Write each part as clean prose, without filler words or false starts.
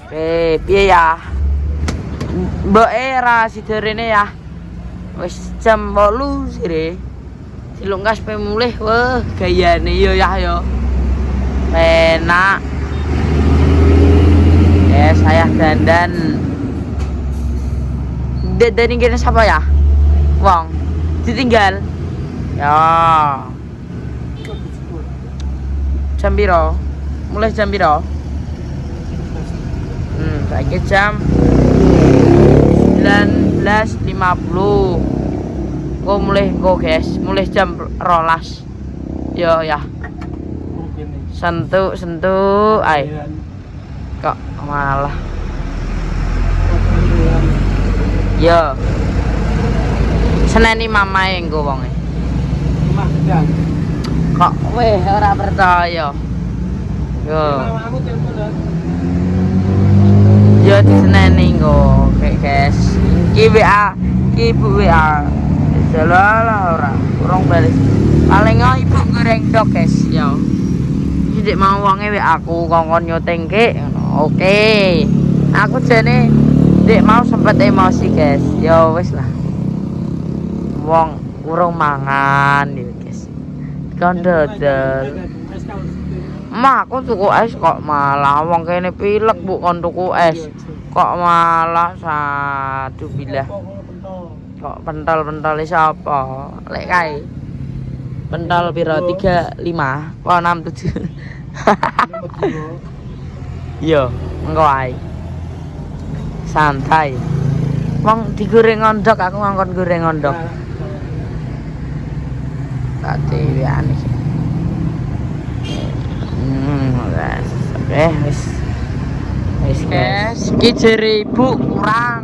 Piye ya? Mbok era siderene ya. Wis jam 8 sire. Siluk gas pe mulih wah gayane yo ya yo. Enak. Saya dandan. Dandan ini siapa ya? Wong ditinggal. Ya. Jam piro? Mulai jam piro? Saiki jam 19.50. Kok mulai guys, mulai jam 12. Yo ya. Sentuh ay. Kok malah. Yo. Seneni mamae engko wonge. Kok weh ora percaya. Yo. Yo diseneni engko, guys. Ki WA, ki ibu WA. Jalalah ora, urung bales. Paling ibu goreng dok, guys, yo. Iki dik mau wonge WA aku kongkon nyutingke ngono. Oke. Aku jane dik mau sempet emosi, guys. Yo wis lah. Wong urung mangan yo, guys. Kon dodol. Mah aku tuku es kok malah wong kene pilek Bu kon tuku es. Kok malah satu bilah. Kok pentol-pentol sapa? Lek kae. Pentol piro 35, apa 67. Yo, engko ae. Santai. Wong digoreng ondok aku ngongkon goreng ondok. Tadi wiane. Wis guys, iki jere ibu kurang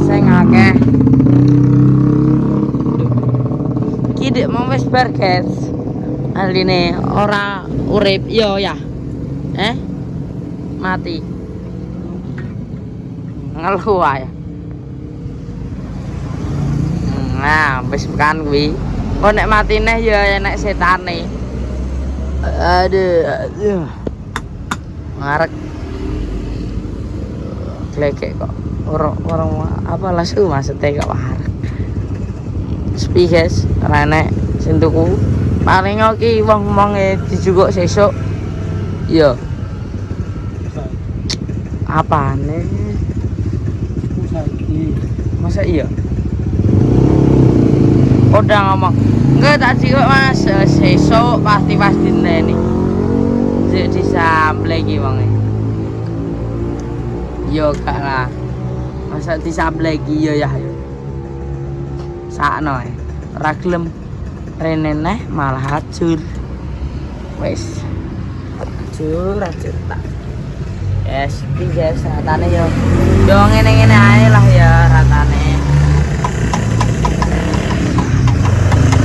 sing akeh. Iki dik mau wis bar guys. Aline ora urip yo ya. Mati. Ngeluh ae. Nah, wis kan kuwi. Kok nek mati neh ya enek setane. Aduh. Ngarek. Klekek kok. Orang apa lasu maksudnya kok warek. Sepi guys, renek sing tuku. Paling iki wong-wonge dijuguk sesuk. Iya. Apane? Masa iya? Udah ngomong. Enggak tak juguk Mas, sesuk pasti neni. Sik disamble iki wonge. Yo gak lah. Masa disamble iki yo ya. Sakno ae. Ora gelem rene neh malah hajur. Wis. Hajur tak. Yes, iki guys ratane yo. Yo ngene-ngene ae lah ya ratane.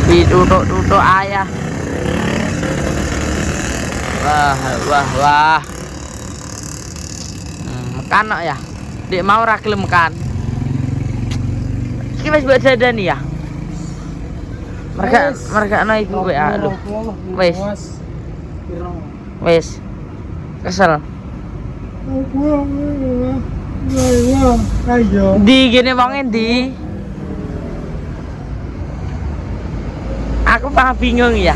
Duduk ayah. Wah. Mekan kok ya. Dik mau ora gelem kan. Iki wis mbok dandani ya. Mergakno ibu WA lho. Wis. Kesel. Di gini wonge ndi? Aku paham bingung ya.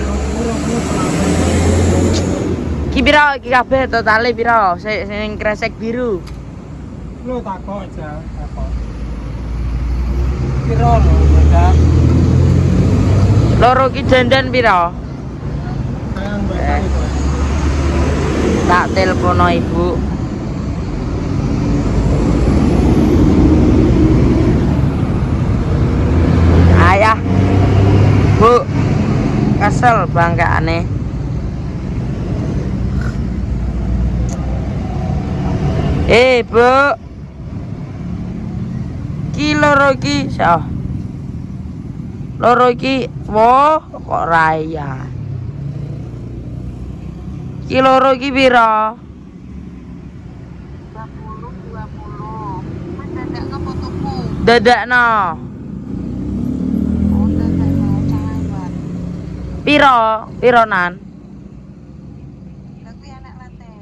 Ki piro iki kabeh totale piro? Sing kresek biru. Lo takok aja, takok. Piro lo, Mbak? Loro ki dandan piro? Tak telepono ibu. Ayah. Bu. Kesel bangkaane. Bu. Ki loro ki, loro iki, woh, kok raya. Ki loro iki piro? 20. Mendadakno fotoku. Dadakno. Oh, dadakno sahabat. Piro? Pironan? Tapi anak latte.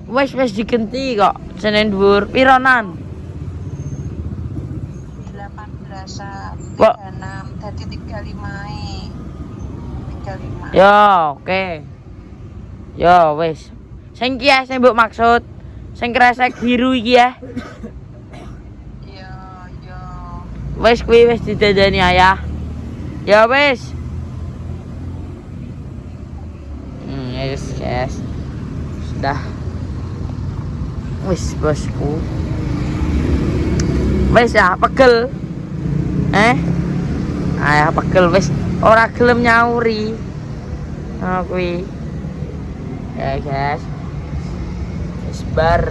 Wis digenti kok. Senin dhuwur pironan? 18 Kok 36 dadi 35 35. yo oke. Yo wis. Sing ki sing mbok maksud. Sing kresek biru iki ya. Yo yo. Wis kuwi wis didandani ayah. Ya wis. Yes, guys. Sudah. Wis bosku. Wis ya pegel. Ayah pegel wis ora gelem nyauri. Oh kuwi. Ya guys. Wis bar.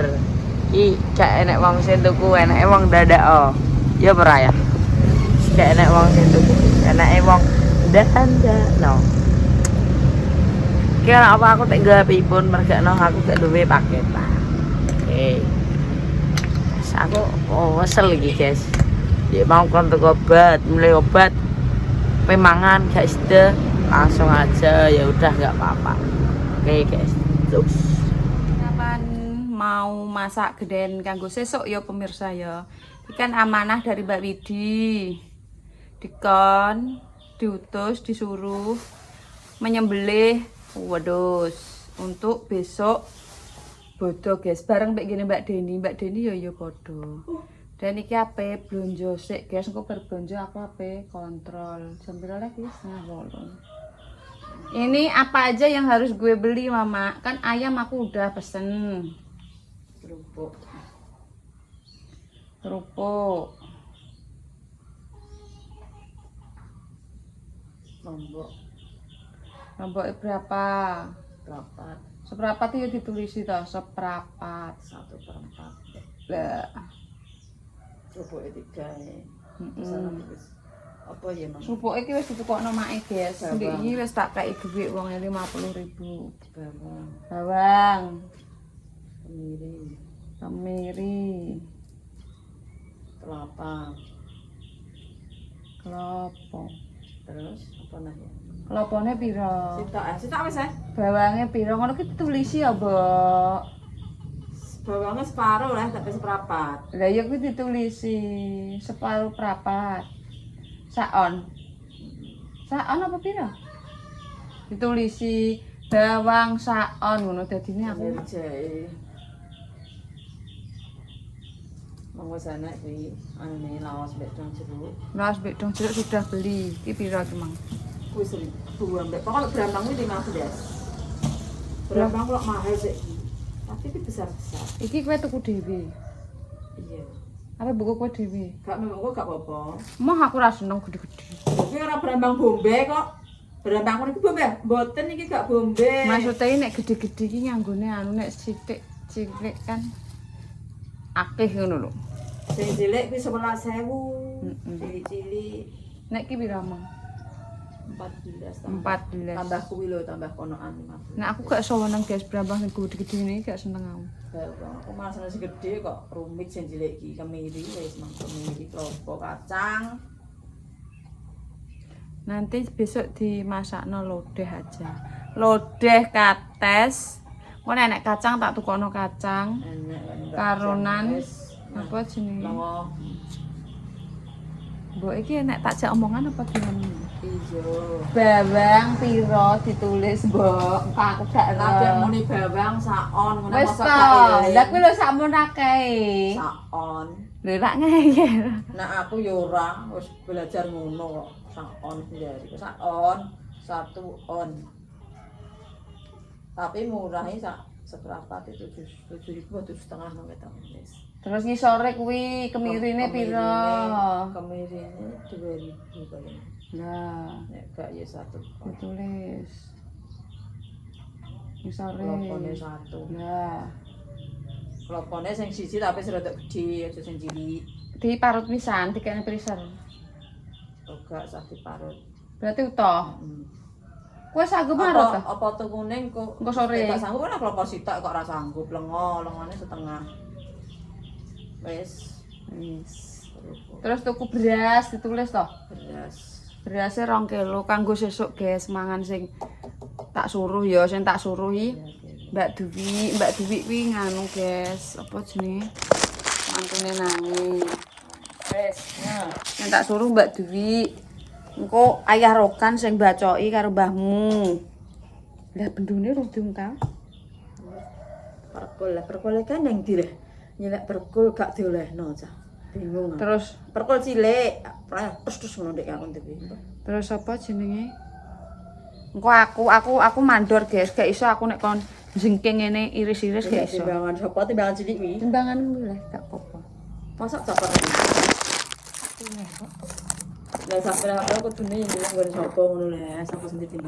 Iki gak enek wong sing tuku, eneke wong dadak oh. Ya ora ya. Gak enek wong sing tuku, eneke wong dadak no. Kira apa aku tak gawe pipun mergakno aku gak duwe paket lah. Oke. Aku wesel iki guys. Dia mau kontak obat, mulai obat pemangan gak sida langsung aja ya udah nggak apa-apa. Oke guys. Terus Kapan mau masak geden kanggo sesuk ya pemirsa ya. Ikan amanah dari Mbak Widi. Dikon diutus disuruh menyembelih wedhus untuk besok bodo guys bareng mbek gini Mbak Deni ya podo. Dan iki ape blonjo sik guys, engko bar blonjo aku ape kontrol. Jam piro lagi? 9:30. Ini apa aja yang harus gue beli mama? Kan ayam aku udah pesen. kerupuk. Kerupuk. Lombok berapa? Berapa? Seprapat ya ditulis itu, seprapat. 1/4. Lah, Kerupuknya 3 ya. heeh. Apa ya Mang? Kerupuk iki wis ditukokno make, guys. Bawang. Ndik iki wis tak kei dhuwit wong 50.000. Bawang, Bawang, kemiri, kemiri, kelapa, klopo. terus apa lagi? Klopone piro? Sitok wis ya. Bawange piro? Ngono ki ditulisi ya, Mbok. Bawangnya separuh lah, tapi seprapat. Lah ya kuwi ditulisi separuh prapat. Saon. Saon apa piro? Ditulisi bawang saon ngono dadine aku. Jahe. Monggo sana kuwi ane lawas mbek dong jeruk. Laos mbek dong jeruk sudah beli. Iki piro ki, Mang? Kuwi 1.000 mbek. Pokoknya berambang kuwi 15. Berambang kok mahal sih. Tapi itu besar-besar. Iki kowe tuku dhewe. Iya. Apa buku kowe dhewe? Gak memang kok gak apa-apa. Moh aku ra seneng gede-gede. Tapi ora berambang bombe kok. Berambang ngono iki bombe. Mboten iki gak bombe. Maksudnya nek gede-gede iki nganggone anu nek sithik cilik kan akeh ngono lho. Sing cilik kuwi 11.000. Heeh. Cilik-cilik Nek ki pira, Mang? 14 14. tambah kuwi lho, tambah konoan 15. Nek aku gak seneng guys berambang sing gede-gede ini gak seneng aku. Aku malah seneng sing gede kok rumit sing cilik iki kemiri wis mang kemiri klopo kacang. Nanti besok dimasakno lodeh aja. Lodeh kates. Kok nek kacang tak tukono kacang. Enak Karonan apa jenenge? Longo Mbok iki nek tak jak omongan apa gimana? ijo. Bawang piro ditulis, Mbok. Aku gak Kabeh ero. muni bawang saon ngono Wis mosok to. gak Lah kuwi lho sakmono akeh. saon. Lho rak ngeyel. Nah aku ya ora wis belajar ngono kok. Saon sendiri. Saon 1 on. Tapi murahnya seberapa itu 7.000 atau setengah nang ketok wis. Terus ngisore kuwi kemirine piro? Kemirine 2.000 paling. Lah, Nek gak ya 1 on. ditulis. Ngisore. Klopone 1. Lah, Klopone sing siji tapi rada gede aja sing cilik. diparut pisan dikene freezer. Gak sak diparut. Berarti utuh. Kowe sanggup Apa marut ta? apa tukune kok Engko sore. tak sanggup ora klopo sitok kok ora sanggup lengone setengah. Wis Wis. kerupuk. Terus tuku beras ditulis toh. Beras. Berasnya 2 kilo kanggo sesuk guys mangan sing tak suruh ya, sing tak suruhi Mbak Dewi kuwi nganu, guys. Apa jenenge? Mantune nangis. Wes, nah. Yang tak suruh Mbak Dewi. Engko ayah Rokan sing bacoki karo mbahmu. Lah bendune rung diungkap. Perkul kan yang dileh. Nyelek perkul gak diolehno cah. Bingung. Terus Perkul cilik, terus ngono ndek aku iki. terus apa jenenge? Engko aku mandor, guys. Gak iso aku nek kon jengking ngene iris-iris gak iso. Timbangan sapa timbangan cilik wi? Timbangan kuwi lah gak apa-apa. Masa cepet. Lah sampe aku kudune nyelek nggon sapa ngono lho, sapa sing ditimbang.